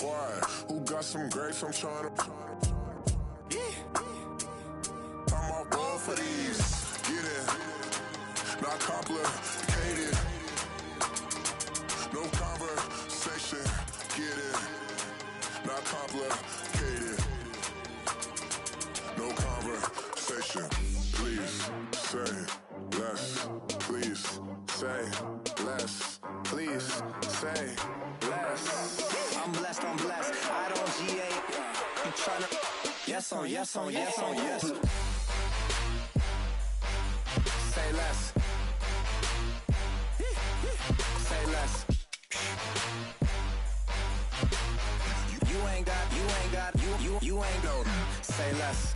quiet. Who got some grapes? I'm trying to. I'm off ball for these. Get it. Not complicated. No conversation. Get it. Not complicated. No conversation. Please say less. Please say less. Please say less. I'm blessed, I'm blessed. I don't GA. I'm tryna. Yes on, yes on, yes on, yes. Say less. Say less. You ain't got, you ain't no. Say less.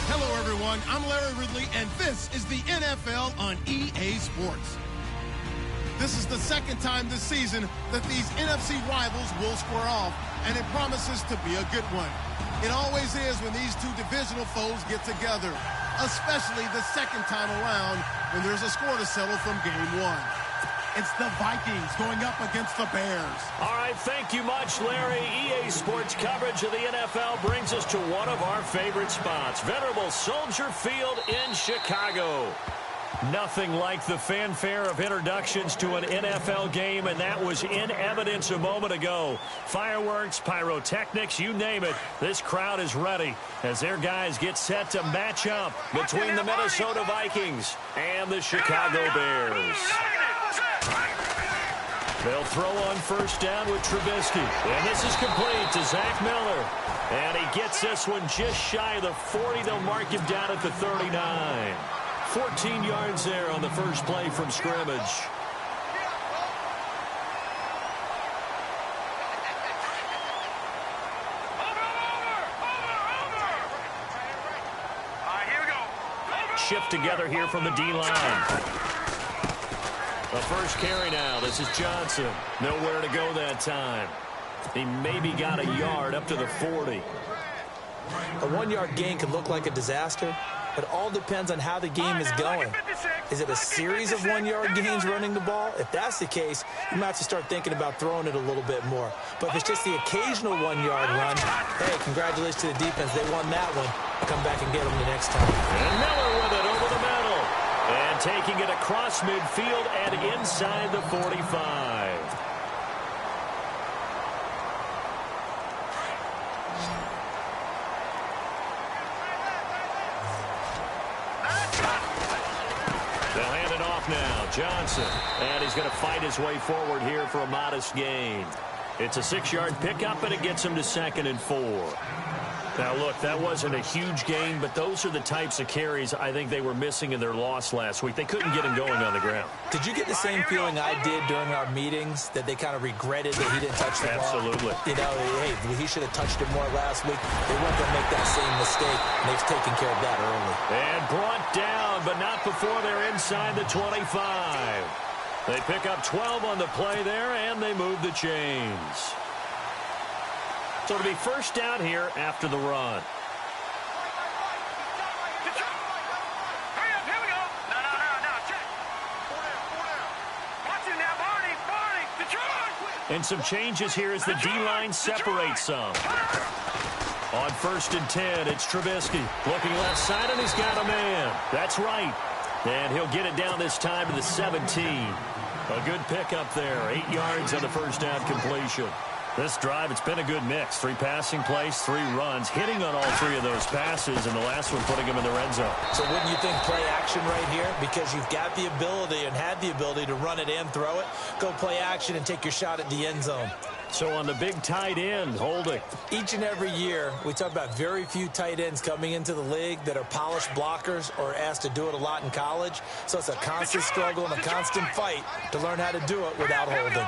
Hello, everyone. I'm Larry Ridley, and this is the NFL on EA Sports. This is the second time this season that these NFC rivals will square off, and it promises to be a good one. It always is when these two divisional foes get together, especially the second time around when there's a score to settle from game one. It's the Vikings going up against the Bears. All right, thank you much, Larry. EA Sports coverage of the NFL brings us to one of our favorite spots, venerable Soldier Field in Chicago. Nothing like the fanfare of introductions to an NFL game, and that was in evidence a moment ago. Fireworks, pyrotechnics, you name it. This crowd is ready as their guys get set to match up between the Minnesota Vikings and the Chicago Bears. They'll throw on first down with Trubisky. And this is complete to Zach Miller. And he gets this one just shy of the 40. They'll mark him down at the 39. 14 yards there on the first play from scrimmage. Shift together here from the D-line. The first carry now. This is Johnson. Nowhere to go that time. He maybe got a yard up to the 40. A one-yard gain could look like a disaster. It all depends on how the game is going. Is it a series of one-yard gains running the ball? If that's the case, you might have to start thinking about throwing it a little bit more. But if it's just the occasional one-yard run, hey, congratulations to the defense. They won that one. Come back and get them the next time. And Miller with it over the middle. And taking it across midfield and inside the 45. They'll hand it off now. Johnson. And he's going to fight his way forward here for a modest gain. It's a 6-yard pickup, and it gets him to 2nd and 4. Now, look, that wasn't a huge gain, but those are the types of carries I think they were missing in their loss last week. They couldn't get him going on the ground. Did you get the same feeling I did during our meetings, that they kind of regretted that he didn't touch the ball? Absolutely. You know, hey, he should have touched it more last week. They weren't going to make that same mistake, and they've taken care of that early. And brought down, but not before they're inside the 25. They pick up 12 on the play there, and they move the chains. So it'll be first down here after the run. And some changes here as the D-line separates some. On 1st and 10, it's Trubisky. Looking left side, and he's got a man. That's right. And he'll get it down this time to the 17. A good pickup there. 8 yards on the first down completion. This drive, it's been a good mix. 3 passing plays, 3 runs, hitting on all 3 of those passes, and the last one putting him in the red zone. So wouldn't you think play action right here? Because you've got the ability and had the ability to run it and throw it. Go play action and take your shot at the end zone. So on the big tight end, holding. Each and every year, we talk about very few tight ends coming into the league that are polished blockers or asked to do it a lot in college. So it's a constant struggle and a constant fight to learn how to do it without holding.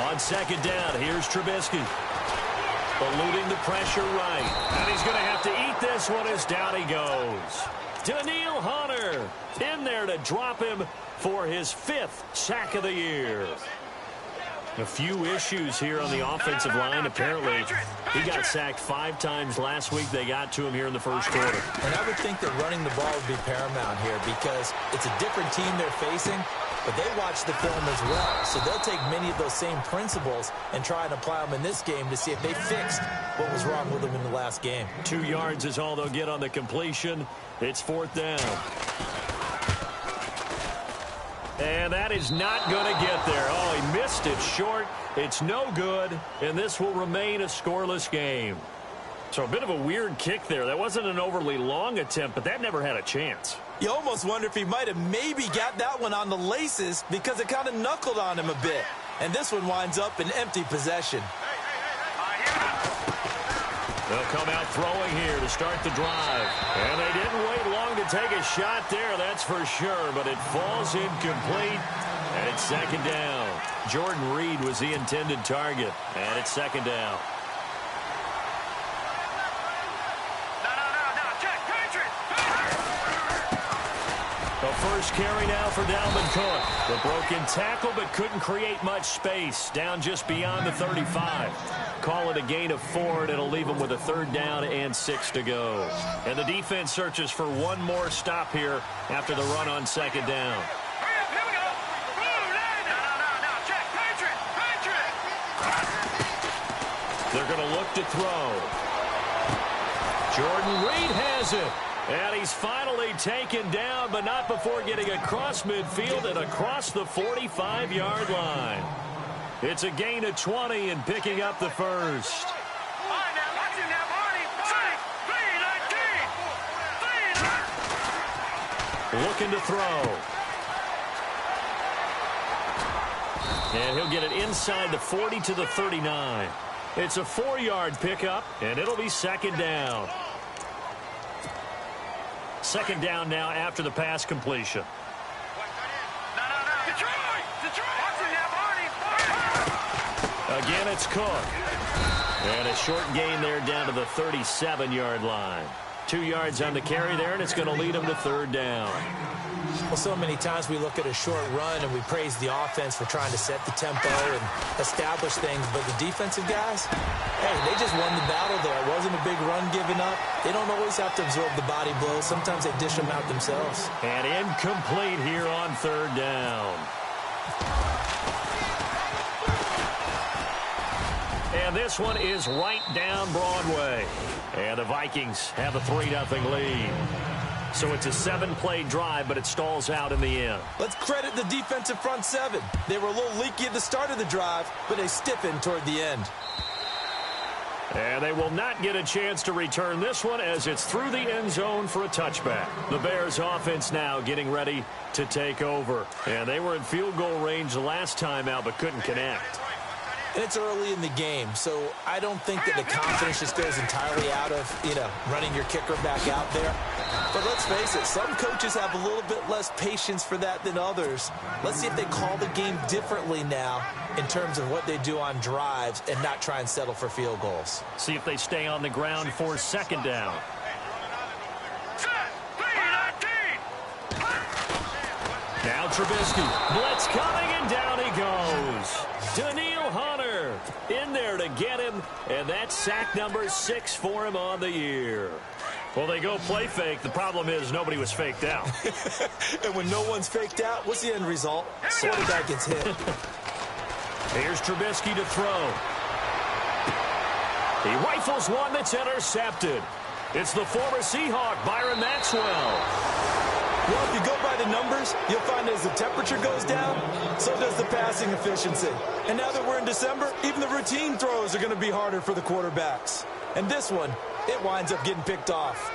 On 2nd down, here's Trubisky. Eluding the pressure right. And he's going to have to eat this one as down he goes. Daniil Hunter. Hunter in there to drop him for his 5th sack of the year. A few issues here on the offensive line. Apparently, he got sacked 5 times last week. They got to him here in the first quarter. And I would think that running the ball would be paramount here because it's a different team they're facing, but they watch the film as well. So they'll take many of those same principles and try and apply them in this game to see if they fixed what was wrong with them in the last game. 2 yards is all they'll get on the completion. It's 4th down. And that is not going to get there. Oh, he missed it short. It's no good, and this will remain a scoreless game. So a bit of a weird kick there. That wasn't an overly long attempt, but that never had a chance. You almost wonder if he might have maybe got that one on the laces because it kind of knuckled on him a bit. And this one winds up in empty possession. They'll come out throwing here to start the drive. And they didn't wait long to take a shot there, that's for sure. But it falls incomplete. And it's 2nd down. Jordan Reed was the intended target. And it's 2nd down. The first carry now for Dalvin Cook. The broken tackle, but couldn't create much space. Down just beyond the 35. Call it a gain of 4, and it'll leave them with a 3rd down and 6 to go. And the defense searches for one more stop here after the run on 2nd down. They're going to look to throw. Jordan Reed has it. And he's finally taken down, but not before getting across midfield and across the 45-yard line. It's a gain of 20 and picking up the first. Looking to throw. And he'll get it inside the 40 to the 39. It's a 4-yard pickup, and it'll be 2nd down. 2nd down now after the pass completion. Again, it's Cook. And a short gain there down to the 37-yard line. 2 yards on the carry there, and it's going to lead them to 3rd down. Well, so many times we look at a short run and we praise the offense for trying to set the tempo and establish things, but the defensive guys, hey, they just won the battle there. It wasn't a big run given up. They don't always have to absorb the body blows. Sometimes they dish them out themselves. And incomplete here on 3rd down. And this one is right down Broadway. And the Vikings have a 3-0 lead. So it's a 7-play drive, but it stalls out in the end. Let's credit the defensive front 7. They were a little leaky at the start of the drive, but they stiffened toward the end. And they will not get a chance to return this one as it's through the end zone for a touchback. The Bears offense now getting ready to take over. And they were in field goal range the last time out, but couldn't connect. And it's early in the game, so I don't think that the confidence just goes entirely out of, running your kicker back out there. But let's face it, some coaches have a little bit less patience for that than others. Let's see if they call the game differently now in terms of what they do on drives and not try and settle for field goals. See if they stay on the ground for 2nd down. Now Trubisky. Blitz coming, and down he goes. Daniil Hunter in there to get him, and that's sack number 6 for him on the year. Well, they go play fake. The problem is nobody was faked out. And when no one's faked out, what's the end result? Quarterback gets hit. Here's Trubisky to throw. He rifles one that's intercepted. It's the former Seahawk, Byron Maxwell. Well, if you go by the numbers, you'll find as the temperature goes down, so does the passing efficiency. And now that we're in December, even the routine throws are going to be harder for the quarterbacks. And this one, it winds up getting picked off.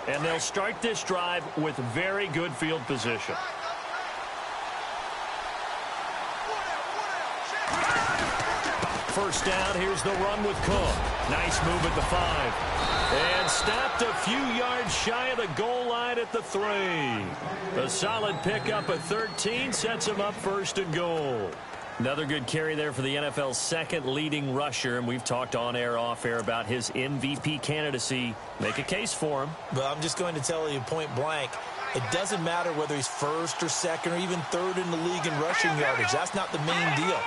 And they'll start this drive with very good field position. first down. Here's the run with Cook. Nice move at the 5. And stopped a few yards shy of the goal line at the 3. A solid pickup at 13 sets him up first and goal. Another good carry there for the NFL's second leading rusher, and we've talked on air, off air about his MVP candidacy. Make a case for him. Well, I'm just going to tell you point blank, it doesn't matter whether he's first or second or even third in the league in rushing yardage. That's not the main deal.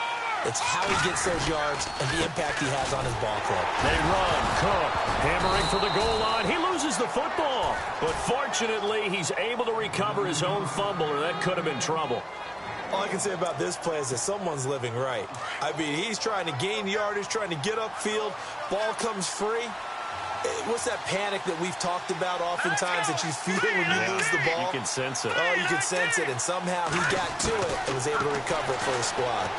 It's how he gets those yards and the impact he has on his ball club. They run. Cook hammering for the goal line. He loses the football, but fortunately he's able to recover his own fumble, or that could have been trouble. All I can say about this play is that someone's living right. I mean, he's trying to gain yardage, trying to get upfield. Ball comes free. What's that panic that we've talked about oftentimes that you feel when you lose the ball? You can sense it. Oh, you can sense it, and somehow he got to it and was able to recover it for his squad.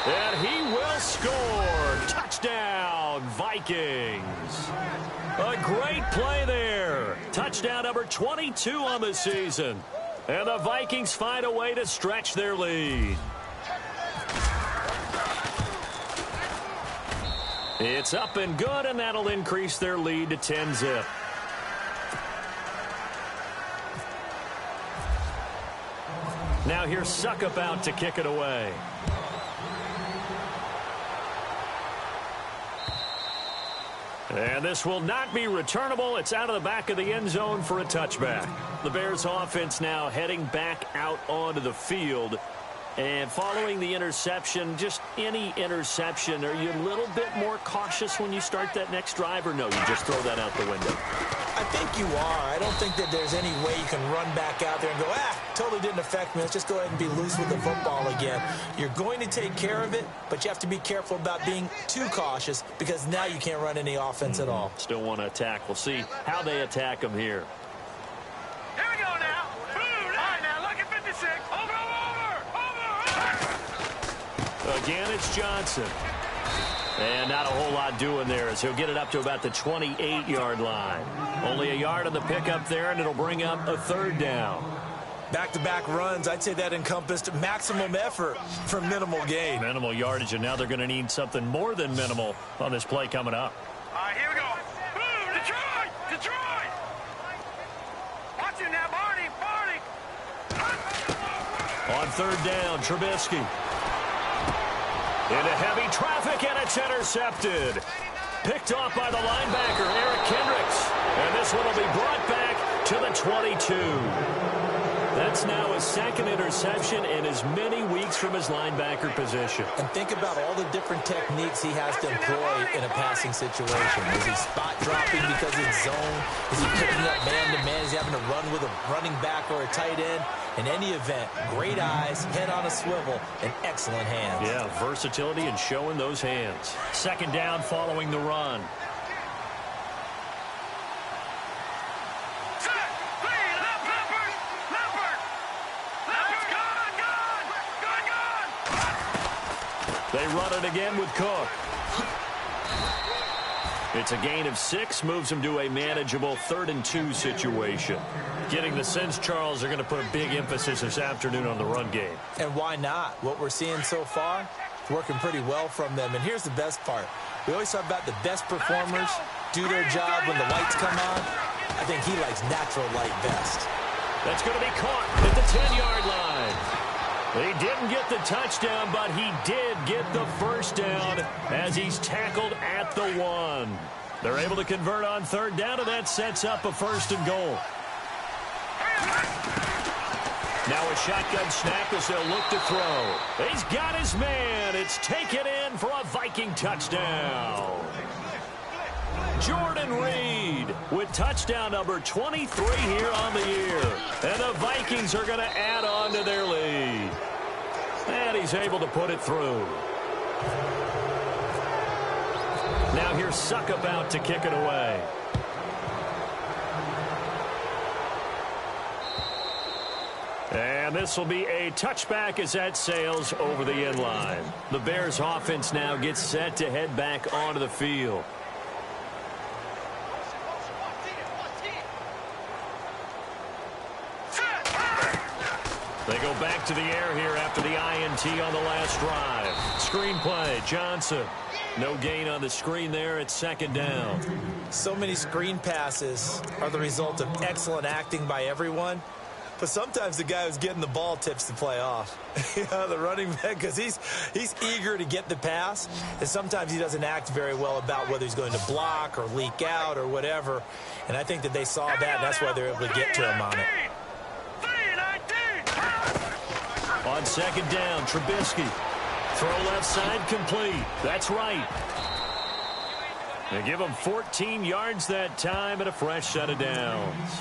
And he will score. Touchdown, Vikings. A great play there. Touchdown number 22 on the season. And the Vikings find a way to stretch their lead. It's up and good, and that'll increase their lead to 10-zip. Now here's Suckup out to kick it away. And this will not be returnable. It's out of the back of the end zone for a touchback. The Bears offense now heading back out onto the field. And following the interception, just any interception, are you a little bit more cautious when you start that next drive, or no, you just throw that out the window? I think you are. I don't think that there's any way you can run back out there and go, totally didn't affect me. Let's just go ahead and be loose with the football again. You're going to take care of it, but you have to be careful about being too cautious because now you can't run any offense at all. Still want to attack. We'll see how they attack them here. Here we go now. All right, now look at 56. Over. Again, it's Johnson. And not a whole lot doing there as he'll get it up to about the 28-yard line. Only a yard on the pickup there, and it'll bring up a third down. Back-to-back runs, I'd say that encompassed maximum effort for minimal gain. Minimal yardage, and now they're going to need something more than minimal on this play coming up. All right, here we go. Detroit! Watch it now, Barney. On third down, Trubisky. Into heavy traffic, and it's intercepted. Picked off by the linebacker, Eric Kendricks. And this one will be brought back to the 22. That's now his second interception in as many weeks from his linebacker position. And think about all the different techniques he has to employ in a passing situation. Is he spot dropping because it's zone? Is he picking up man-to-man? Is he having to run with a running back or a tight end? In any event, great eyes, head on a swivel, and excellent hands. Yeah, versatility and showing those hands. Second down following the run. They run it again with Cook. It's a gain of 6, moves him to a manageable 3rd and 2 situation. Getting the sense, Charles, are going to put a big emphasis this afternoon on the run game. And why not? What we're seeing so far, it's working pretty well from them. And here's the best part. We always talk about the best performers do their job when the lights come on. I think he likes natural light best. That's going to be caught at the 10-yard line. He didn't get the touchdown, but he did get the first down as he's tackled at the 1. They're able to convert on third down, and that sets up a 1st and goal. Now a shotgun snap as they'll look to throw. He's got his man. It's taken in for a Viking touchdown. Jordan Reed with touchdown number 23 here on the year. And the Vikings are going to add on to their lead. And he's able to put it through. Now here's Suckup out to kick it away. And this will be a touchback as that sails over the end line. The Bears offense now gets set to head back onto the field. They go back to the air here after the INT on the last drive. Screen play, Johnson. No gain on the screen there. It's second down. So many screen passes are the result of excellent acting by everyone. But sometimes the guy who's getting the ball tips the play off. The running back, because he's eager to get the pass, and sometimes he doesn't act very well about whether he's going to block or leak out or whatever. And I think that they saw that, and that's why they're able to get to him on it. On second down, Trubisky. Throw left side complete. That's right. They give him 14 yards that time and a fresh set of downs.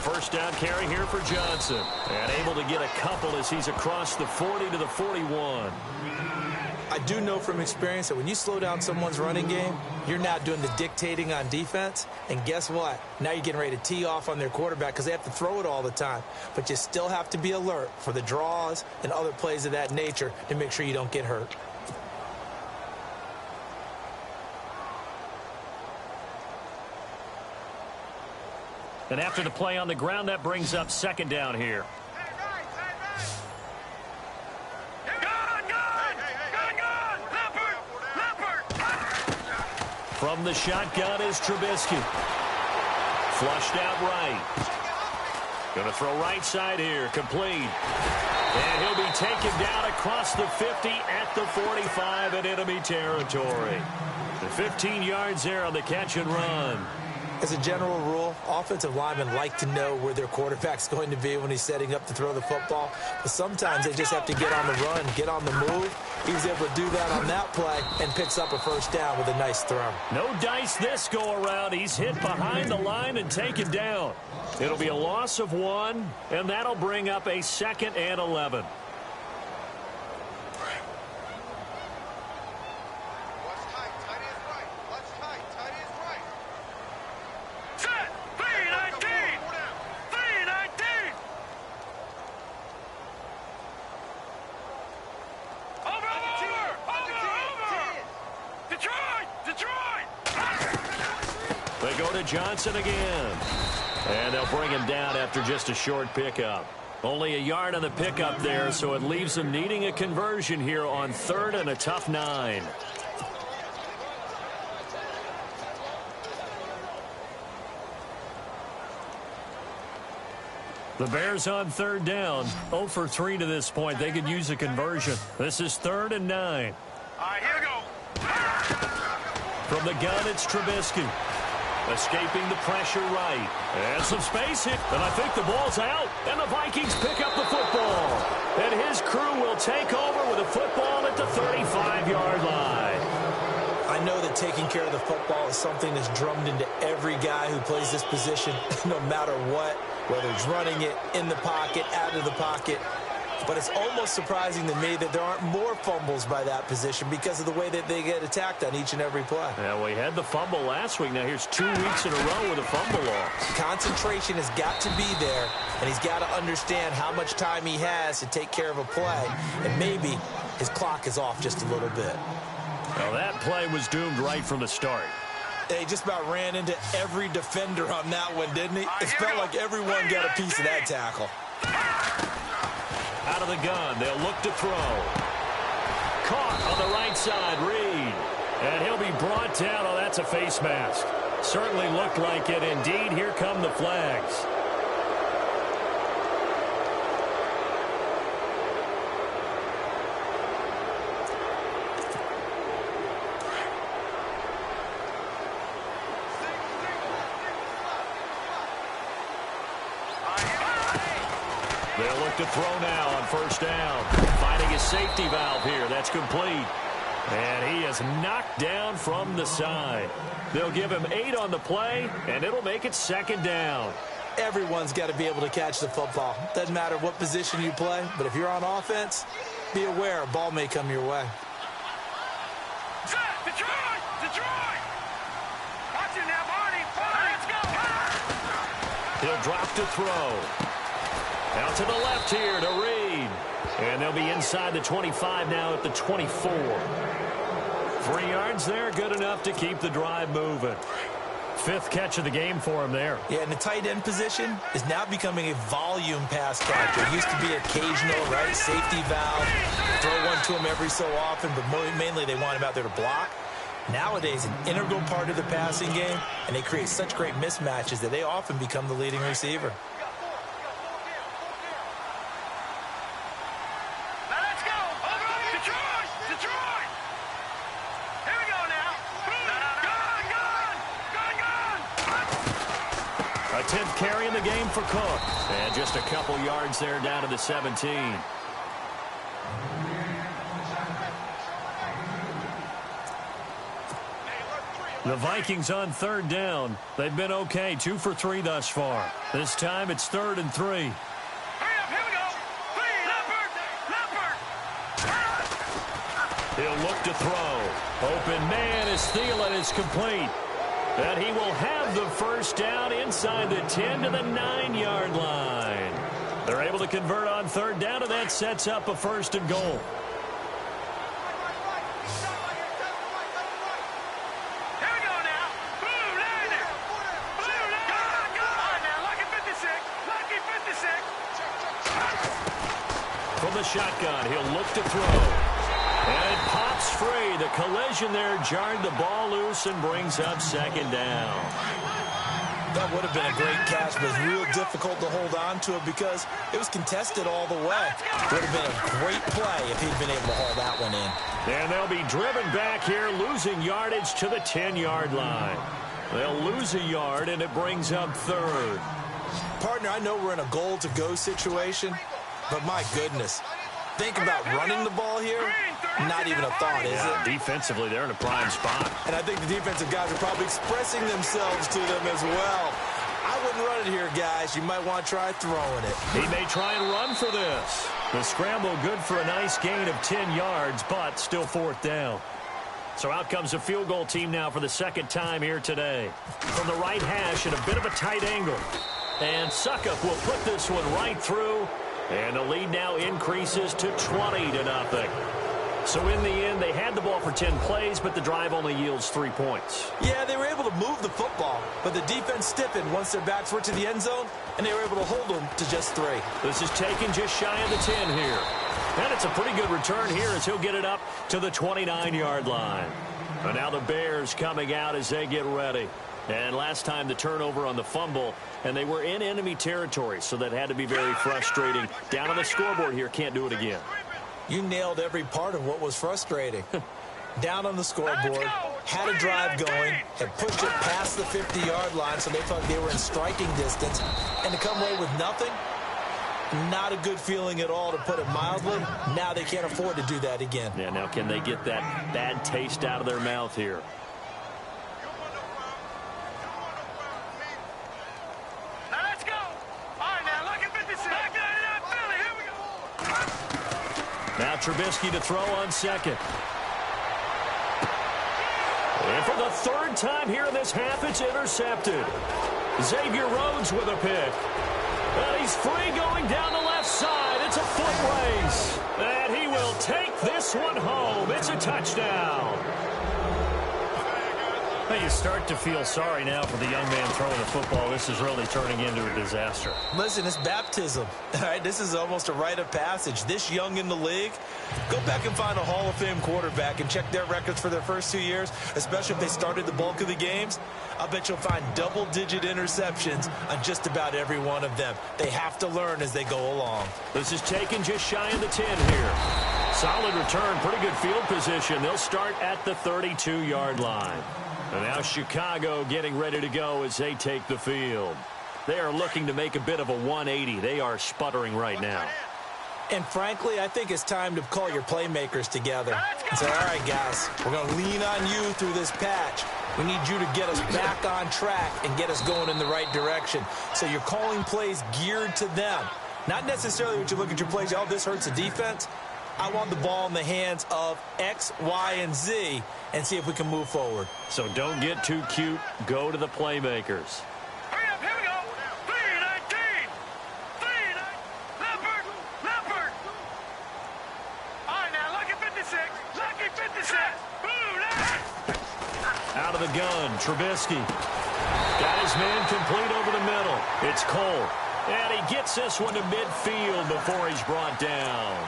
First down carry here for Johnson. And able to get a couple as he's across the 40 to the 41. I do know from experience that when you slow down someone's running game, you're not doing the dictating on defense. And guess what? Now you're getting ready to tee off on their quarterback because they have to throw it all the time. But you still have to be alert for the draws and other plays of that nature to make sure you don't get hurt. And after the play on the ground, that brings up second down here. From the shotgun is Trubisky. Flushed out right. Going to throw right side here. Complete. And he'll be taken down across the 50 at the 45 in enemy territory. The 15 yards there on the catch and run. As a general rule, offensive linemen like to know where their quarterback's going to be when he's setting up to throw the football. But sometimes they just have to get on the run, get on the move. He was able to do that on that play and picks up a first down with a nice throw. No dice this go-around. He's hit behind the line and taken down. It'll be a loss of 1, and that'll bring up a 2nd and 11. They go to Johnson again. And they'll bring him down after just a short pickup. Only a yard on the pickup there, so it leaves them needing a conversion here on 3rd and a tough 9. The Bears on 3rd down. 0 for 3 to this point. They could use a conversion. This is 3rd and 9. All right, here we go. From the gun, it's Trubisky. Escaping the pressure right. And some space hit. And I think the ball's out. And the Vikings pick up the football. And his crew will take over with a football at the 35-yard line. I know that taking care of the football is something that's drummed into every guy who plays this position, no matter what, whether it's running it, in the pocket, out of the pocket. But it's almost surprising to me that there aren't more fumbles by that position because of the way that they get attacked on each and every play. Yeah, we had the fumble last week. Now here's 2 weeks in a row with a fumble loss. Concentration has got to be there, and he's got to understand how much time he has to take care of a play. And maybe his clock is off just a little bit. Well, that play was doomed right from the start. He just about ran into every defender on that one, didn't he? It felt like everyone got a piece of that tackle. Out of the gun, they'll look to throw. Caught on the right side, Reed. And he'll be brought down. Oh, that's a face mask. Certainly looked like it. Indeed, here come the flags. They'll look to throw now on 1st down. Finding his safety valve here. That's complete. And he is knocked down from the side. They'll give him 8 on the play, and it'll make it 2nd down. Everyone's got to be able to catch the football. Doesn't matter what position you play, but if you're on offense, be aware a ball may come your way. Set. Detroit! Detroit! Watch it now, Barney! Let's go! He'll drop to throw. Out to the left here to Reed. And they'll be inside the 25 now at the 24. 3 yards there, good enough to keep the drive moving. 5th catch of the game for him there. Yeah, and the tight end position is now becoming a volume pass catcher. It used to be occasional, right? Safety valve. Throw one to him every so often, but mainly they want him out there to block. Nowadays, an integral part of the passing game, and they create such great mismatches that they often become the leading receiver. Now let's go! Detroit! Detroit! Here we go now! Gone! A 10th carry in the game for Cook. And just a couple yards there down to the 17. The Vikings on 3rd down. They've been okay, 2 for 3 thus far. This time it's 3rd and 3. Hurry up, here we go! Leopard! He'll look to throw. Open man as Thielen is complete. And he will have the first down inside the 10 to the 9-yard line. They're able to convert on 3rd down, and that sets up a 1st and goal. From the shotgun, he'll look to throw. And it pops free. The collision there jarred the ball loose and brings up 2nd down. That would have been a great catch, but it's real difficult to hold on to it because it was contested all the way. Would have been a great play if he'd been able to haul that one in. And they'll be driven back here, losing yardage to the 10-yard line. They'll lose a yard, and it brings up 3rd. Partner, I know we're in a goal-to-go situation, but my goodness, think about running the ball here. Not even a thought, is it? Defensively, they're in a prime spot. And I think the defensive guys are probably expressing themselves to them as well. I wouldn't run it here, guys. You might want to try throwing it. He may try and run for this. The scramble good for a nice gain of 10 yards, but still 4th down. So out comes a field goal team now for the 2nd time here today. From the right hash at a bit of a tight angle. And Suckup will put this one right through. And the lead now increases to 20-0. So in the end, they had the ball for 10 plays, but the drive only yields 3 points. Yeah, they were able to move the football, but the defense stiffened once their backs were to the end zone, and they were able to hold them to just 3. This is taken just shy of the 10 here. And it's a pretty good return here as he'll get it up to the 29-yard line. And now the Bears coming out as they get ready. And last time the turnover on the fumble, and they were in enemy territory, so that had to be very frustrating. Down on the scoreboard here, can't do it again. You nailed every part of what was frustrating. Down on the scoreboard, had a drive going, had pushed it past the 50-yard line, so they thought they were in striking distance, and to come away with nothing, not a good feeling at all, to put it mildly. Now they can't afford to do that again. Yeah, now can they get that bad taste out of their mouth here? Now Trubisky to throw on 2nd. And for the 3rd time here in this half, it's intercepted. Xavier Rhodes with a pick. And he's free going down the left side. It's a foot race. And he will take this one home. It's a touchdown. Well, you start to feel sorry now for the young man throwing the football. This is really turning into a disaster. Listen, it's baptism. All right, this is almost a rite of passage. This young in the league, go back and find a Hall of Fame quarterback and check their records for their first 2 years, especially if they started the bulk of the games. I bet you'll find double-digit interceptions on just about every one of them. They have to learn as they go along. This is taken just shy of the 10 here. Solid return, pretty good field position. They'll start at the 32-yard line. And now Chicago getting ready to go as they take the field. They are looking to make a bit of a 180. They are sputtering right now. And frankly, I think it's time to call your playmakers together and say, all right, guys, we're going to lean on you through this patch. We need you to get us back on track and get us going in the right direction. So you're calling plays geared to them. Not necessarily when you look at your plays, oh, this hurts the defense. I want the ball in the hands of X, Y, and Z and see if we can move forward. So don't get too cute. Go to the playmakers. Hurry up, here we go. 3-19. 3-19. Leopard. Leopard. All right, now, lucky 56. Lucky 56. Boom, Out of the gun, Trubisky. Got his man complete over the middle. It's Cole. And he gets this one to midfield before he's brought down.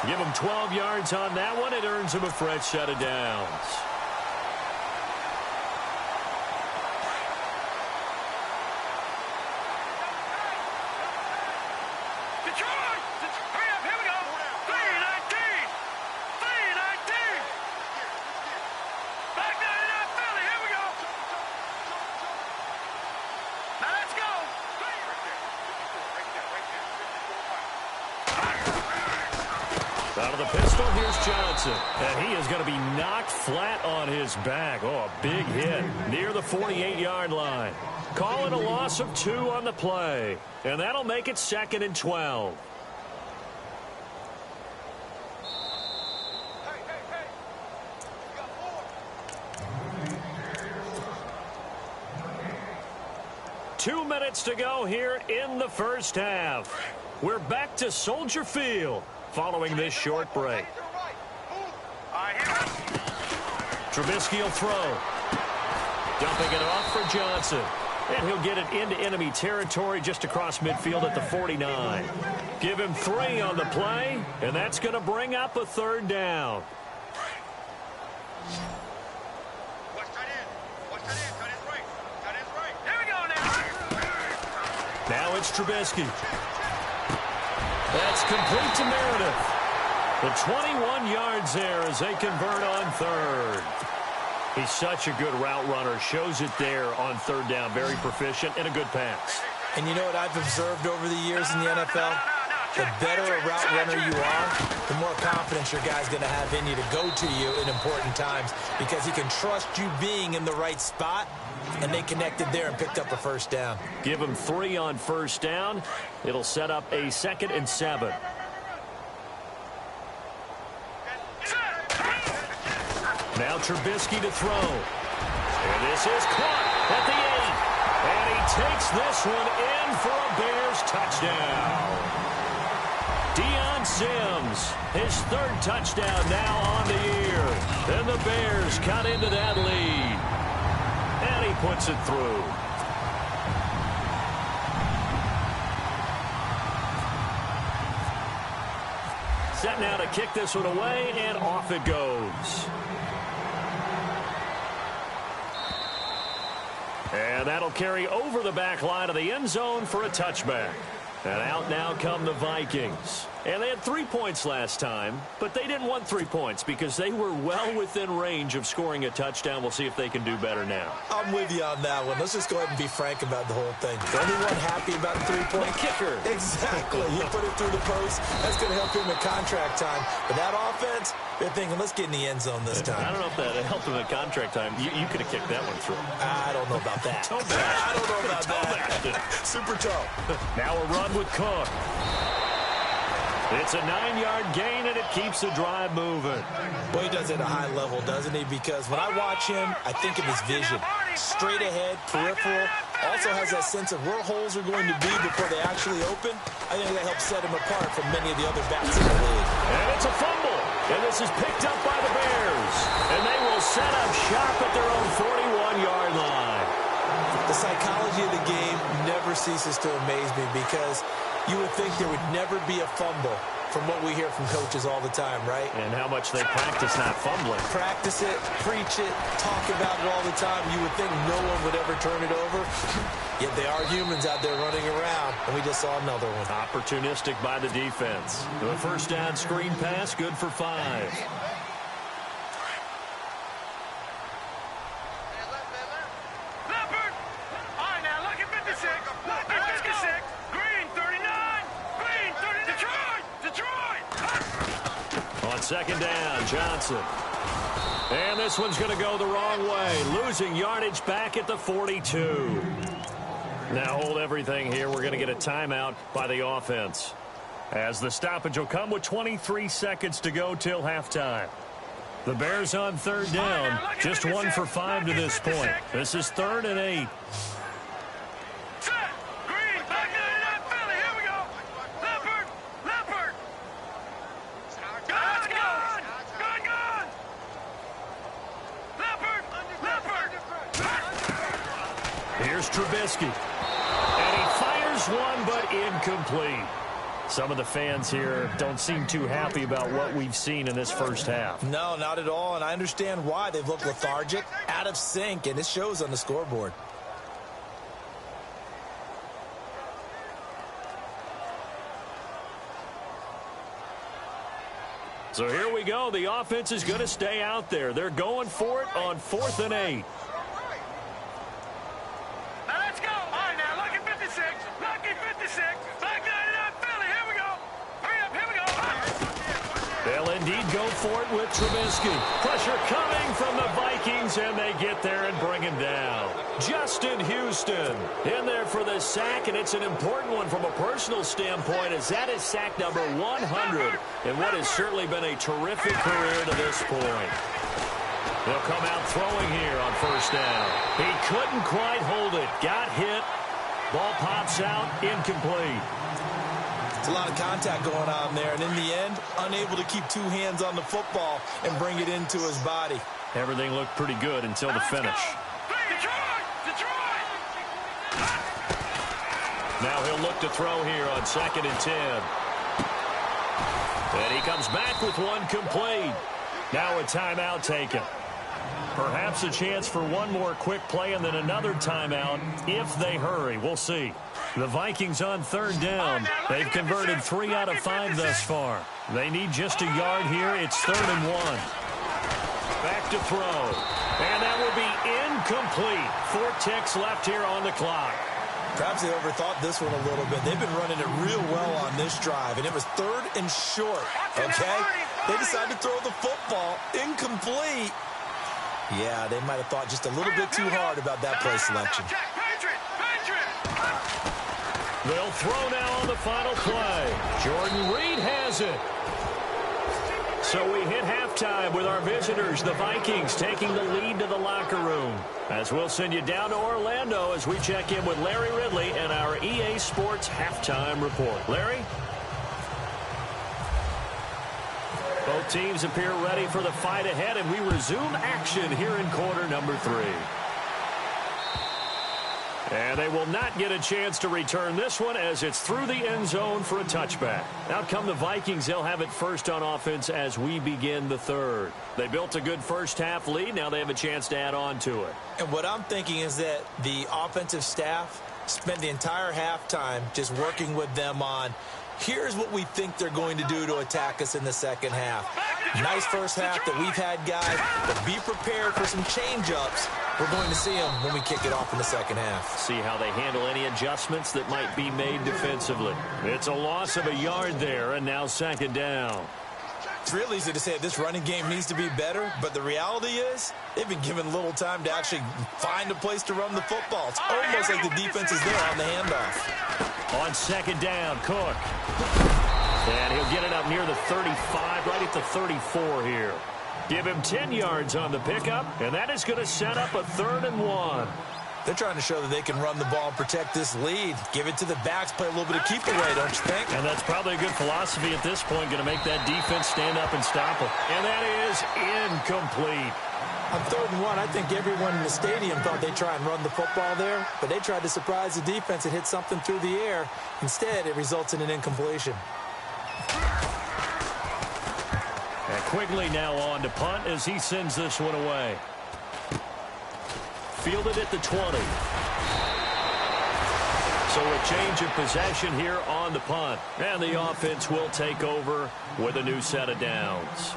Give him 12 yards on that one. It earns him a fresh set of downs. Detroit. Hurry up, here we go. 3-19. 3-19. Back 99 Philly, here we go. Now let's go. Out of the pistol, here's Johnson. And he is going to be knocked flat on his back. Oh, a big hit near the 48-yard line. Calling a loss of 2 on the play. And that'll make it 2nd and 12. Hey. You got 4. 2 minutes to go here in the first half. We're back to Soldier Field following this short break. Trubisky will throw. Dumping it off for Johnson. And he'll get it into enemy territory just across midfield at the 49. Give him 3 on the play, and that's going to bring up a 3rd down. Here we go now. Now it's Trubisky. That's complete to Meredith. The 21 yards there as they convert on 3rd. He's such a good route runner. Shows it there on 3rd down. Very proficient and a good pass. And you know what I've observed over the years in the NFL? The better a route runner you are, the more confidence your guy's going to have in you to go to you in important times because he can trust you being in the right spot, and they connected there and picked up a 1st down. Give him 3 on 1st down. It'll set up a 2nd and 7. Now Trubisky to throw. And this is caught at the 8. And he takes this one in for a Bears touchdown. Deion Sims, his 3rd touchdown now on the year. And the Bears cut into that lead. And he puts it through. Set now to kick this one away, and off it goes. And that'll carry over the back line of the end zone for a touchback. And out now come the Vikings. And they had 3 points last time, but they didn't want 3 points because they were well within range of scoring a touchdown. We'll see if they can do better now. I'm with you on that one. Let's just go ahead and be frank about the whole thing. The only one happy about the 3-point kicker. Exactly. He put it through the post. That's going to help him in contract time. But that offense, they're thinking, let's get in the end zone this time. I don't know if that helped him in contract time. You could have kicked that one through. I don't know about that. I don't know about that. Super toe. Now a run with Cook. It's a 9-yard gain, and it keeps the drive moving. Boy, he does it at a high level, doesn't he? Because when I watch him, I think of his vision. Straight ahead, peripheral. Also has that sense of where holes are going to be before they actually open. I think that helps set him apart from many of the other backs in the league. And it's a fumble. And this is picked up by the Bears. And they will set up shop at their own 41-yard line. The psychology of the game never ceases to amaze me because you would think there would never be a fumble from what we hear from coaches all the time, right? And how much they practice not fumbling. Practice it, preach it, talk about it all the time. You would think no one would ever turn it over. Yet they are humans out there running around, and we just saw another one. Opportunistic by the defense. The 1st down screen pass, good for 5. Second down, Johnson. And this one's going to go the wrong way. Losing yardage back at the 42. Now hold everything here. We're going to get a timeout by the offense. as the stoppage will come with 23 seconds to go till halftime. The Bears on third down, just 1 for 5 to this point. This is 3rd and 8. Here's Trubisky, and he fires one, but incomplete. Some of the fans here don't seem too happy about what we've seen in this first half. No, not at all, and I understand why. They've looked lethargic, out of sync, and it shows on the scoreboard. So here we go. The offense is going to stay out there. They're going for it on 4th and 8. They'll indeed go for it with Trubisky. Pressure coming from the Vikings, and they get there and bring him down. Justin Houston in there for the sack, and it's an important one from a personal standpoint, as that is sack number 100 in what has certainly been a terrific career to this point. They'll come out throwing here on 1st down. He couldn't quite hold it. Got hit. Ball pops out, incomplete. It's a lot of contact going on there, and in the end, unable to keep 2 hands on the football and bring it into his body. Everything looked pretty good until the finish. Now he'll look to throw here on 2nd and 10. And he comes back with one complete. Now a timeout taken. Perhaps a chance for one more quick play and then another timeout if they hurry. We'll see. The Vikings on 3rd down. They've converted 3 out of 5 thus far. They need just a yard here. It's 3rd and 1. Back to throw. And that will be incomplete. 4 ticks left here on the clock. Perhaps they overthought this one a little bit. They've been running it real well on this drive, and it was 3rd and short, okay? They decided to throw the football incomplete. Yeah, they might have thought just a little bit too hard about that play selection. They'll throw now on the final play. Jordan Reed has it. So we hit halftime with our visitors, the Vikings, taking the lead to the locker room. As we'll send you down to Orlando as we check in with Larry Ridley and our EA Sports halftime report. Larry? Both teams appear ready for the fight ahead, and we resume action here in quarter number 3. And they will not get a chance to return this one as it's through the end zone for a touchback. Out come the Vikings. They'll have it first on offense as we begin the 3rd. They built a good first half lead. Now they have a chance to add on to it. And what I'm thinking is that the offensive staff spent the entire halftime just working with them on, here's what we think they're going to do to attack us in the second half. Nice first half that we've had, guys, but be prepared for some change-ups. We're going to see them when we kick it off in the second half. See how they handle any adjustments that might be made defensively. It's a loss of a yard there, and now 2nd down. It's real easy to say this running game needs to be better, but the reality is they've been given little time to actually find a place to run the football. It's almost like the defense is there on the handoff. On 2nd down, Cook. And he'll get it up near the 35, right at the 34 here. Give him 10 yards on the pickup, and that is going to set up a 3rd and 1. They're trying to show that they can run the ball and protect this lead. Give it to the backs, play a little bit of keep away, don't you think? And that's probably a good philosophy at this point, going to make that defense stand up and stop them. And that is incomplete. On 3rd and 1, I think everyone in the stadium thought they'd try and run the football there, but they tried to surprise the defense and hit something through the air. Instead, it results in an incompletion. And Quigley now on to punt as he sends this one away. Fielded at the 20. So a change of possession here on the punt. And the offense will take over with a new set of downs.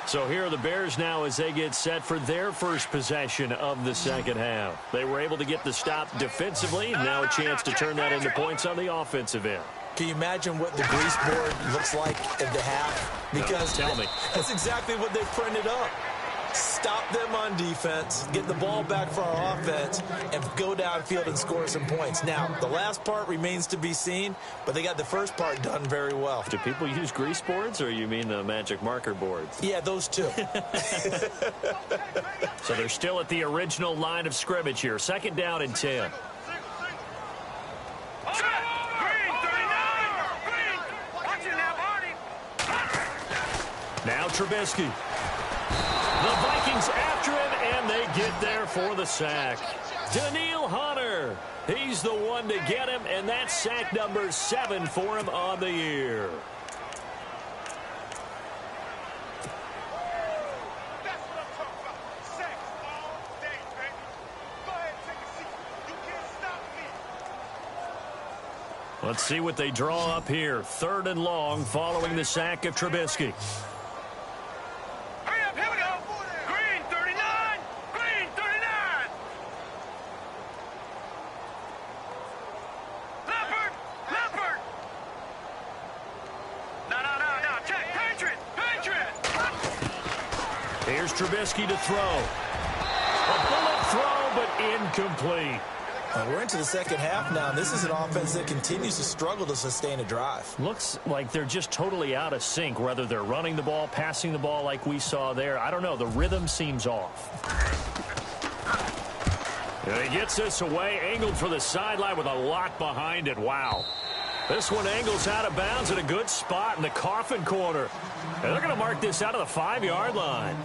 So here are the Bears now as they get set for their first possession of the second half. They were able to get the stop defensively. Now a chance to turn that into points on the offensive end. Can you imagine what the grease board looks like at the half? Because tell me. That's exactly what they printed up. stop them on defense, get the ball back for our offense, and go downfield and score some points. Now, the last part remains to be seen, but they got the first part done very well. Do people use grease boards, or you mean the magic marker boards? Yeah, those two. So they're still at the original line of scrimmage here. 2nd down and 10. Now Trubisky. The Vikings after him, and they get there for the sack. Daniil Hunter. He's the one to get him, and that's sack number 7 for him on the year. Let's see what they draw up here. 3rd and long following the sack of Trubisky. Hurry up, here we go. Green 39. Green 39. Leopard. Leopard. No. Check. Patriot. Here's Trubisky to throw. A bullet throw, but incomplete. We're into the second half now. This is an offense that continues to struggle to sustain a drive. Looks like they're just totally out of sync, whether they're running the ball, passing the ball like we saw there. I don't know. The rhythm seems off. And he gets this away, angled for the sideline with a lot behind it. Wow. This one angles out of bounds at a good spot in the coffin corner. And they're going to mark this out of the 5-yard line.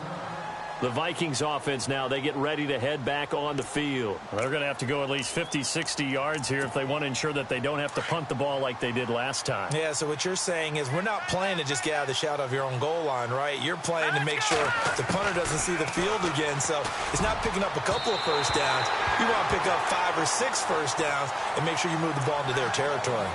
The Vikings offense now, they get ready to head back on the field. They're going to have to go at least 50, 60 yards here if they want to ensure that they don't have to punt the ball like they did last time. Yeah, so what you're saying is we're not playing to just get out of the shadow of your own goal line, right? You're playing to make sure the punter doesn't see the field again. So it's not picking up a couple of first downs. You want to pick up 5 or 6 first downs and make sure you move the ball into their territory.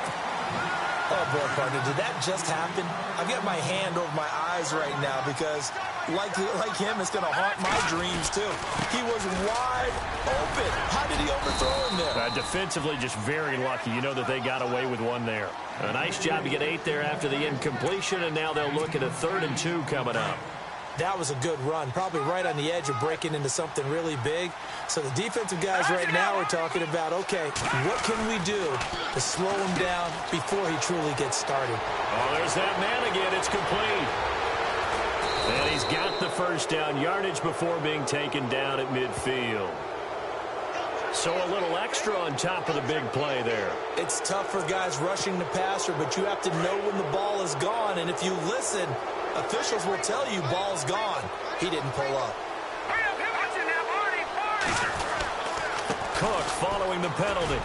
Oh, boy, partner, did that just happen? I've got my hand over my eyes right now because, like him, it's going to haunt my dreams, too. He was wide open. How did he overthrow him there? Defensively, just very lucky. You know that they got away with one there. A nice job to get 8 there after the incompletion, and now they'll look at a 3rd and 2 coming up. That was a good run, probably right on the edge of breaking into something really big. So the defensive guys right now are talking about, okay, what can we do to slow him down before he truly gets started? Oh, there's that man again. It's complete. And he's got the first down yardage before being taken down at midfield. So a little extra on top of the big play there. It's tough for guys rushing the passer, but you have to know when the ball is gone. And if you listen, officials will tell you ball's gone. He didn't pull up. Cook following the penalty.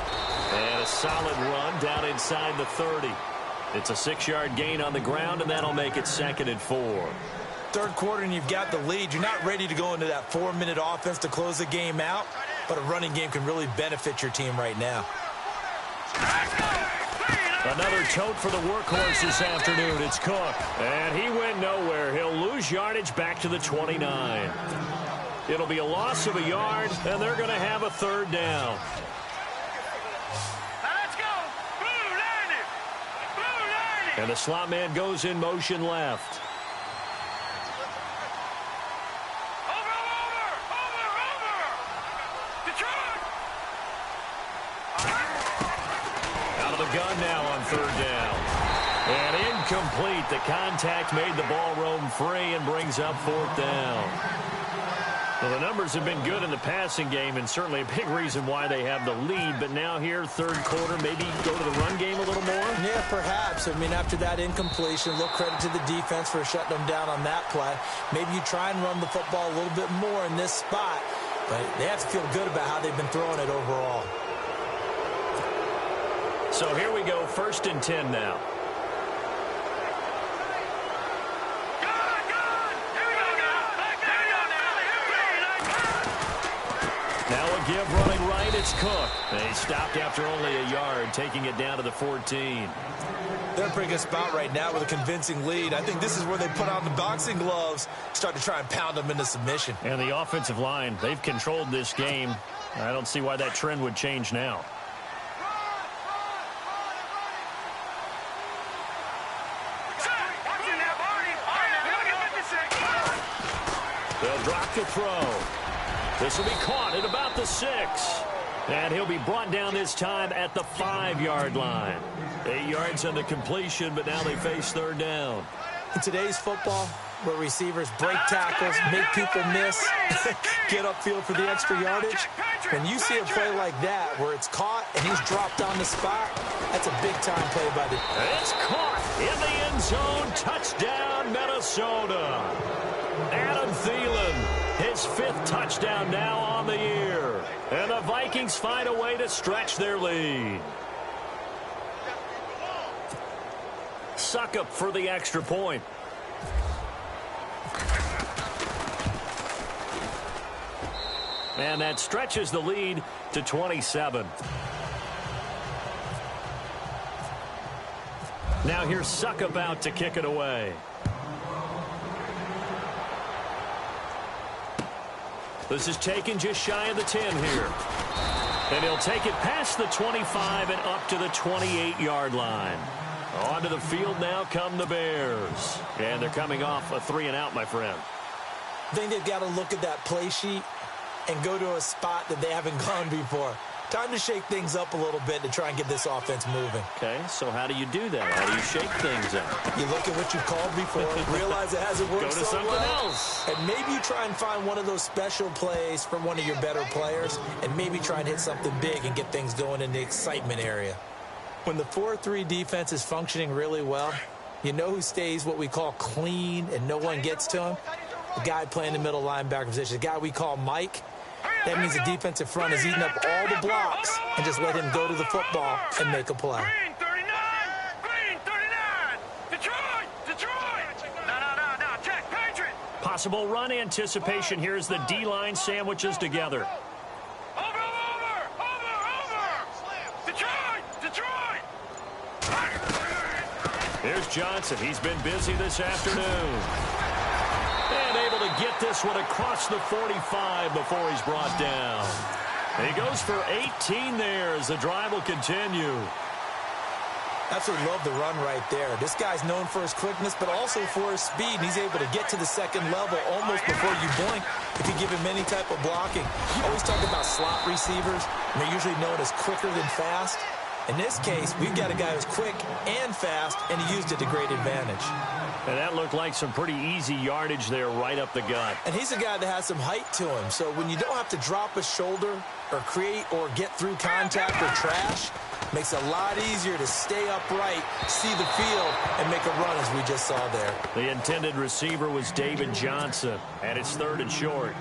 And a solid run down inside the 30. It's a 6-yard gain on the ground, and that'll make it 2nd and 4. Third quarter, and you've got the lead. You're not ready to go into that 4-minute offense to close the game out, but a running game can really benefit your team right now. Another tote for the workhorse this afternoon. It's Cook. And he went nowhere. He'll lose yardage back to the 29. It'll be a loss of a yard, and they're going to have a 3rd down. Let's go. Blue 90. Blue 90. And the slot man goes in motion left. Gun now on 3rd down. And incomplete. The contact made the ball roam free and brings up 4th down. Well, the numbers have been good in the passing game and certainly a big reason why they have the lead. But now here, 3rd quarter, maybe go to the run game a little more? Yeah, perhaps. I mean, after that incompletion, a little credit to the defense for shutting them down on that play. Maybe you try and run the football a little bit more in this spot. But they have to feel good about how they've been throwing it overall. So here we go, 1st and 10 now. Now a give running right, it's Cook. They stopped after only a yard, taking it down to the 14. They're in a pretty good spot right now with a convincing lead. I think this is where they put on the boxing gloves, start to try and pound them into submission. And the offensive line, they've controlled this game. I don't see why that trend would change now. They'll drop to throw. This will be caught at about the 6. And he'll be brought down this time at the 5-yard line. 8 yards on the completion, but now they face third down. In today's football, where receivers break tackles, make people miss, get upfield for the extra yardage, when you see a play like that where it's caught and he's dropped on the spot, that's a big-time play by the... It's caught in the end zone. Touchdown, Minnesota. Adam Thielen, his 5th touchdown now on the year. And the Vikings find a way to stretch their lead. Suckup for the extra point. And that stretches the lead to 27. Now here's Suckup out to kick it away. This is taken just shy of the 10 here. And he'll take it past the 25 and up to the 28-yard line. Onto the field now come the Bears. And they're coming off a 3-and-out, my friend. I think they've got to look at that play sheet and go to a spot that they haven't gone before. Time to shake things up a little bit to try and get this offense moving. Okay, so how do you do that? How do you shake things up? You look at what you called before, realize it hasn't worked so well. Go to something else. And maybe you try and find one of those special plays from one of your better players, and maybe try and hit something big and get things going in the excitement area. When the 4-3 defense is functioning really well, you know who stays what we call clean and no one gets to him? The guy playing the middle linebacker position, the guy we call Mike. That means the defensive front is eating up all the blocks and just let him go to the football and make a play. Green 39! Green 39! Detroit! No, check, Patriot! Possible run anticipation. Here's the D-line sandwiches together. Over! Detroit! Here's Johnson. He's been busy this afternoon. And able to get this one across the 45 before he's brought down. And he goes for 18 there as the drive will continue. Absolutely love the run right there. This guy's known for his quickness, but also for his speed. He's able to get to the second level almost before you blink if you give him any type of blocking. Always talk about slot receivers, and they're usually known as quicker than fast. In this case, we've got a guy who's quick and fast, and he used it to great advantage. And that looked like some pretty easy yardage there right up the gut. And he's a guy that has some height to him, so when you don't have to drop a shoulder or create or get through contact or trash, makes it a lot easier to stay upright, see the field, and make a run as we just saw there. The intended receiver was David Johnson, and it's 3rd and short.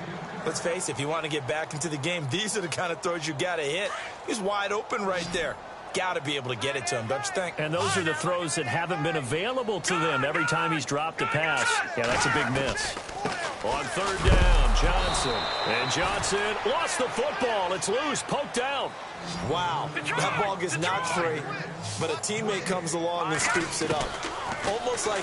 Let's face it, if you want to get back into the game, these are the kind of throws you got to hit. He's wide open right there. Got to be able to get it to him, don't you think? And those are the throws that haven't been available to them every time he's dropped a pass. Yeah, that's a big miss. On 3rd down, Johnson. And Johnson lost the football. It's loose, poked out. Wow, that ball gets knocked free, but a teammate comes along and scoops it up. It's almost like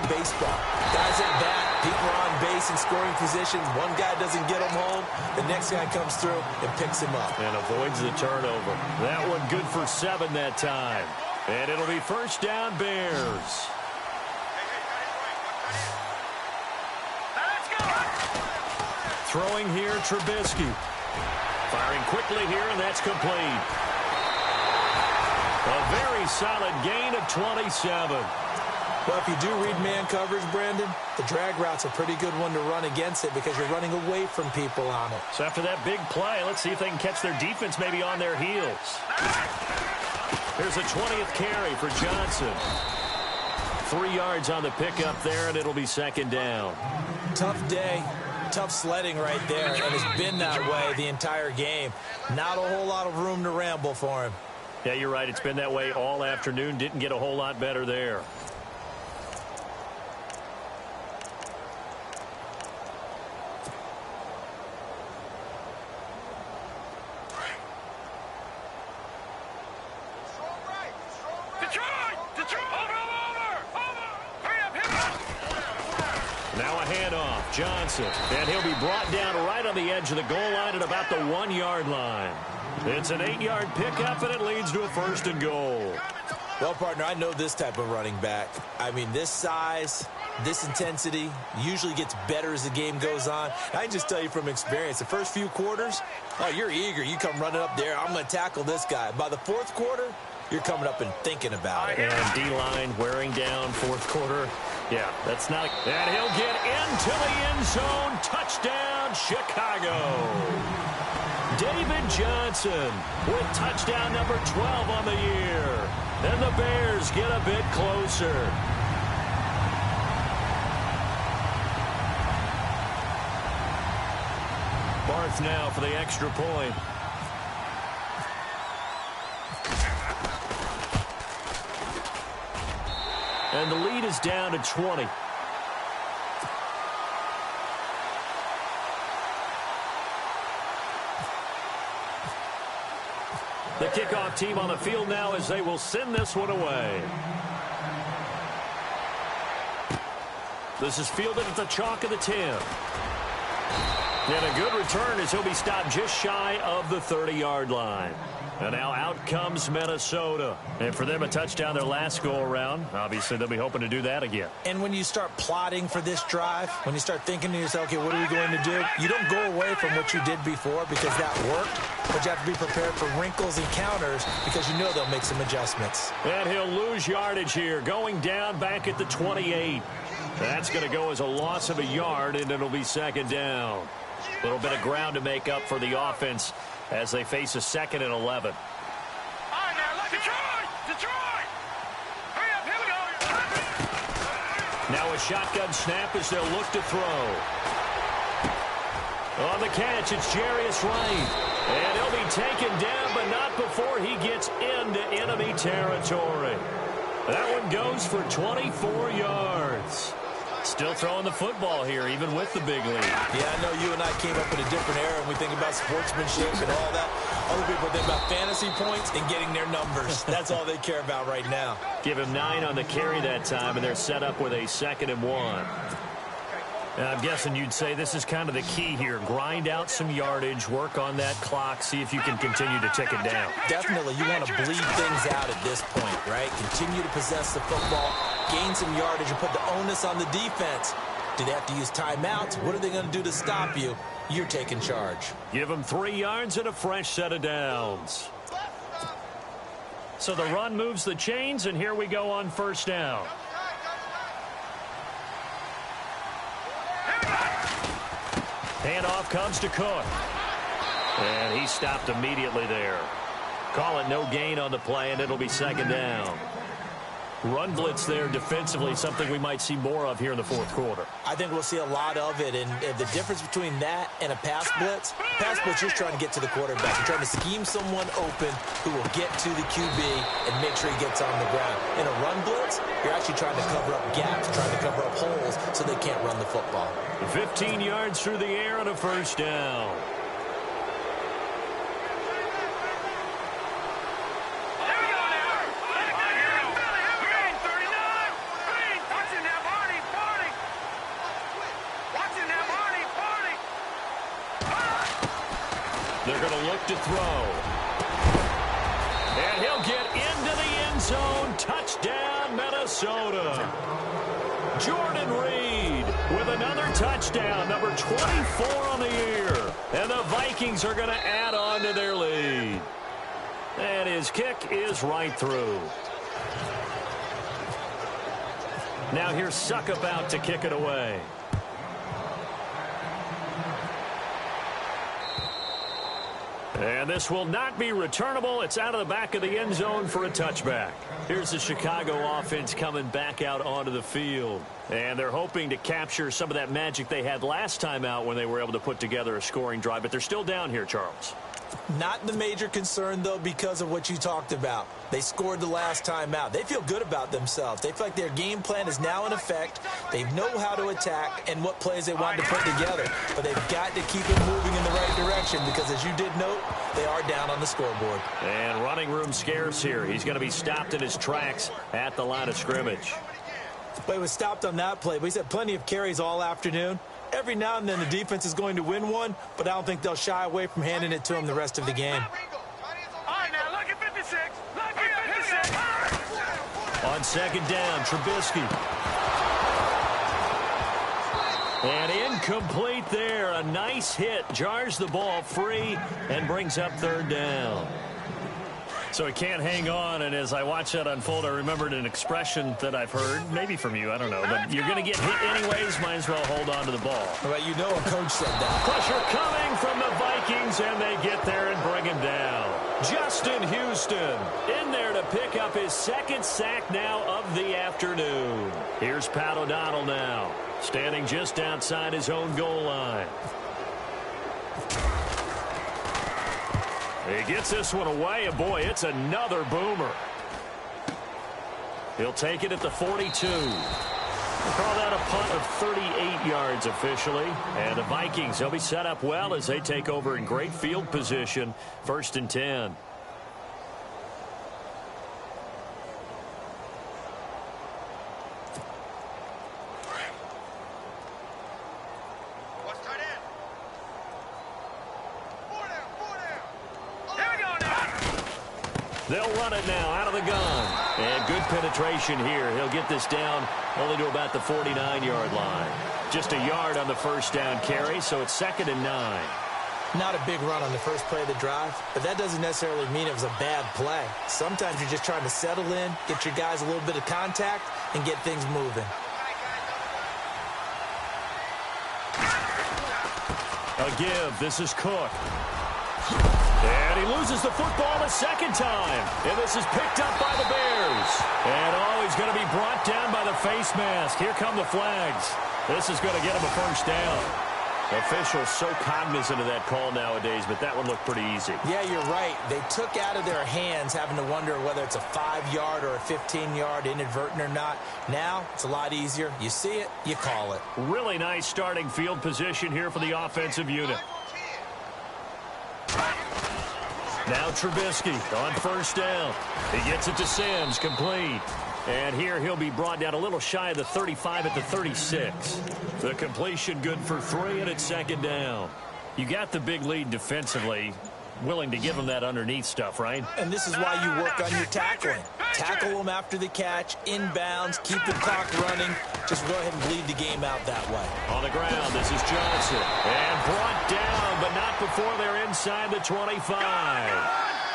baseball. Guys at bat, people are on base in scoring positions. One guy doesn't get him home. The next guy comes through and picks him up. And avoids the turnover. That one good for 7 that time. And it'll be 1st down, Bears. Throwing here, Trubisky. Firing quickly here, and that's complete. A very solid gain of 27. Well, if you do read man coverage, Brandon, the drag route's a pretty good one to run against it because you're running away from people on it. So after that big play, let's see if they can catch their defense maybe on their heels. Here's a 20th carry for Johnson. 3 yards on the pickup there, and it'll be 2nd down. Tough day. Tough sledding right there, and it's been that way the entire game. Not a whole lot of room to ramble for him. Yeah, you're right. It's been that way all afternoon. Didn't get a whole lot better there. Now a handoff, Johnson, and he'll be brought down right on the edge of the goal line at about the 1-yard line. It's an 8-yard pickup, and it leads to a 1st and goal. Well, partner, I know this type of running back. I mean, this size, this intensity usually gets better as the game goes on. I can just tell you from experience, the first few quarters, oh, you're eager. You come running up there, I'm going to tackle this guy. By the fourth quarter, you're coming up and thinking about it. And D-line wearing down fourth quarter. Yeah, that's not... And he'll get into the end zone. Touchdown, Chicago. David Johnson with touchdown number 12 on the year. And the Bears get a bit closer. Barth now for the extra point. And the lead is down to 20. The kickoff team on the field now as they will send this one away. This is fielded at the chalk of the 10. And a good return as he'll be stopped just shy of the 30-yard line. And now out comes Minnesota. And for them, a touchdown their last go-around. Obviously, they'll be hoping to do that again. And when you start plotting for this drive, when you start thinking to yourself, okay, what are we going to do? You don't go away from what you did before because that worked. But you have to be prepared for wrinkles and counters because you know they'll make some adjustments. And he'll lose yardage here, going down back at the 28. That's going to go as a loss of a yard, and it'll be second down. A little bit of ground to make up for the offense as they face a 2nd and 11. All right, now, look, Detroit! Hurry up, here we go! Now a shotgun snap as they'll look to throw. On the catch, it's Jarius Wright. And he'll be taken down, but not before he gets into enemy territory. That one goes for 24 yards. Still throwing the football here, even with the big lead. Yeah, I know you and I came up in a different era, and we think about sportsmanship and all that. Other people think about fantasy points and getting their numbers. That's all they care about right now. Give him 9 on the carry that time, and they're set up with a 2nd and 1. And I'm guessing you'd say this is kind of the key here. Grind out some yardage, work on that clock, see if you can continue to tick it down. Definitely, you want to bleed things out at this point, right? Continue to possess the football, gain some yardage, and put the onus on the defense. Do they have to use timeouts? What are they going to do to stop you? You're taking charge. Give them 3 yards and a fresh set of downs. So the run moves the chains, and here we go on first down. Handoff comes to Cook. And he stopped immediately there. Call it no gain on the play, and it'll be second down. Run blitz there defensively, something we might see more of here in the fourth quarter. I think we'll see a lot of it, and the difference between that and a pass blitz is trying to get to the quarterback. You're trying to scheme someone open who will get to the QB and make sure he gets on the ground. In a run blitz, you're actually trying to cover up gaps, trying to cover up holes so they can't run the football. 15 yards through the air and a first down. They're going to look to throw. And he'll get into the end zone. Touchdown, Minnesota. Jordan Reed with another touchdown, number 24 on the year. And the Vikings are going to add on to their lead. And his kick is right through. Now here's Suckup out to kick it away. And this will not be returnable. It's out of the back of the end zone for a touchback. Here's the Chicago offense coming back out onto the field. And they're hoping to capture some of that magic they had last time out when they were able to put together a scoring drive. But they're still down here, Charles. Not the major concern, though, because of what you talked about. They scored the last time out. They feel good about themselves. They feel like their game plan is now in effect. They know how to attack and what plays they want to put together. But they've got to keep it moving in the right direction because, as you did note, they are down on the scoreboard. And running room scarce here. He's going to be stopped in his tracks at the line of scrimmage. But he was stopped on that play. But he's had plenty of carries all afternoon. Every now and then the defense is going to win one, but I don't think they'll shy away from handing it to him the rest of the game. All right, now, look at 56. Look at 56. On second down, Trubisky. And incomplete there. A nice hit. Jars the ball free and brings up third down. So he can't hang on, and as I watch that unfold, I remembered an expression that I've heard, maybe from you, I don't know, but you're going to get hit anyways, might as well hold on to the ball. Well, you know a coach said that. Pressure coming from the Vikings, and they get there and bring him down. Justin Houston in there to pick up his second sack now of the afternoon. Here's Pat O'Donnell now, standing just outside his own goal line. He gets this one away, and boy, it's another boomer. He'll take it at the 42. We'll call that a punt of 38 yards officially. And the Vikings, they'll be set up well as they take over in great field position. 1st and 10. They'll run it now out of the gun. And good penetration here. He'll get this down only to about the 49-yard line. Just a yard on the first down carry, so it's 2nd and 9. Not a big run on the first play of the drive, but that doesn't necessarily mean it was a bad play. Sometimes you're just trying to settle in, get your guys a little bit of contact, and get things moving. A give. This is Cook. And he loses the football a second time. And this is picked up by the Bears. And, he's going to be brought down by the face mask. Here come the flags. This is going to get him a first down. Officials so cognizant of that call nowadays, but that one looked pretty easy. Yeah, you're right. They took out of their hands having to wonder whether it's a 5-yard or a 15-yard inadvertent or not. Now, it's a lot easier. You see it, you call it. Really nice starting field position here for the offensive unit. Now Trubisky on first down. He gets it to Sims, complete. And here he'll be brought down a little shy of the 35 at the 36. The completion good for 3, and it's 2nd down. You got the big lead defensively. Willing to give them that underneath stuff, right? And this is why you work on your tackling. Tackle them after the catch, inbounds, keep the clock running. Just go ahead and bleed the game out that way. On the ground, this is Johnson. And brought down, but not before they're inside the 25.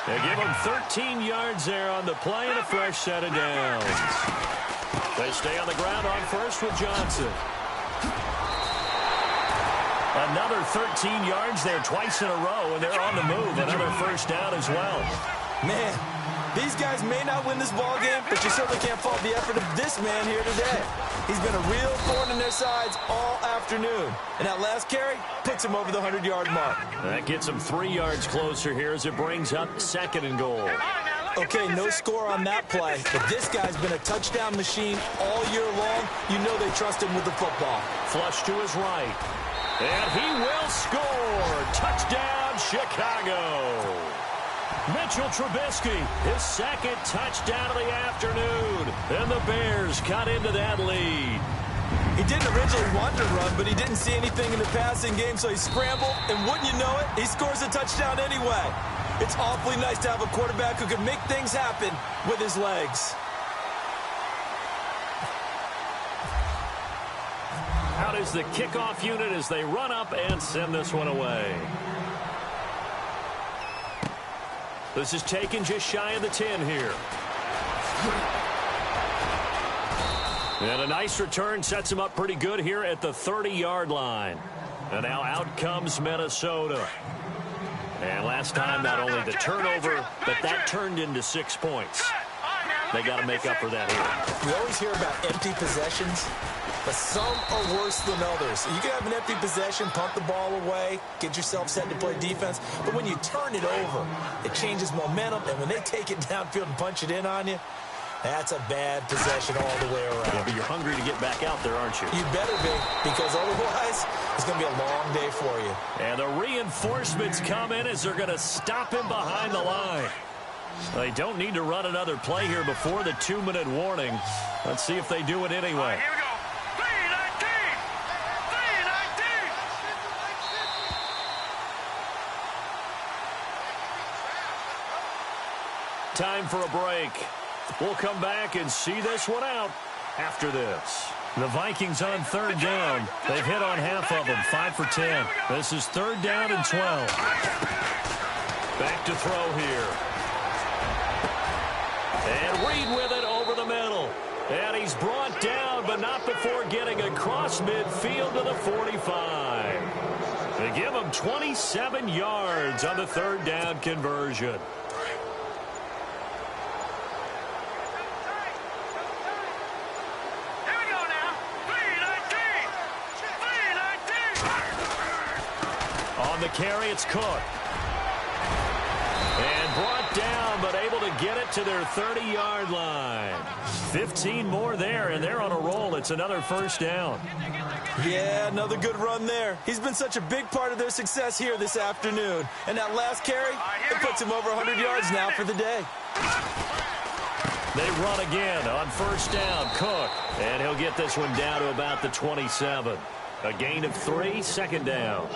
They give them 13 yards there on the play and a fresh set of downs. They stay on the ground on first with Johnson. Another 13 yards there twice in a row, and they're on the move. Another first down as well. Man, these guys may not win this ball game, but you certainly can't fault the effort of this man here today. He's been a real thorn in their sides all afternoon. And that last carry puts him over the 100-yard mark. That gets him 3 yards closer here as it brings up 2nd and goal. Okay, no score on that play, but this guy's been a touchdown machine all year long. You know they trust him with the football. Flush to his right. And he will score. Touchdown, Chicago. Mitchell Trubisky, his second touchdown of the afternoon. And the Bears cut into that lead. He didn't originally want to run, but he didn't see anything in the passing game, so he scrambled. And wouldn't you know it, he scores a touchdown anyway. It's awfully nice to have a quarterback who can make things happen with his legs. Out is the kickoff unit as they run up and send this one away. This is taken just shy of the 10 here. And a nice return sets him up pretty good here at the 30-yard line. And now out comes Minnesota. And last time, not only the turnover, but that turned into 6 points. They got to make up for that here. We always hear about empty possessions, but some are worse than others. You can have an empty possession, pump the ball away, get yourself set to play defense, but when you turn it over, it changes momentum, and when they take it downfield and punch it in on you, that's a bad possession all the way around. Yeah, but you're hungry to get back out there, aren't you? You better be, because otherwise it's going to be a long day for you. And the reinforcements come in as they're going to stop him behind the line. They don't need to run another play here before the 2-minute warning. Let's see if they do it anyway. Here we go. 3-19. 3-19. Time for a break. We'll come back and see this one out after this. The Vikings on third down. They've hit on half of them, 5 for 10. This is third down and 12. Back to throw here. And Reed with it over the middle. And he's brought down, but not before getting across midfield to the 45. They give him 27 yards on the third down conversion. On the carry, it's Cook. And brought down, but able to get it to their 30-yard line. 15 more there, and they're on a roll. It's another first down. Yeah, another good run there. He's been such a big part of their success here this afternoon. And that last carry, it puts him over 100 yards now for the day. They run again on first down. Cook, and he'll get this one down to about the 27. A gain of 3, second down.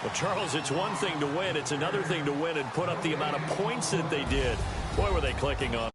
Well, Charles, it's one thing to win. It's another thing to win and put up the amount of points that they did. Boy, were they clicking on.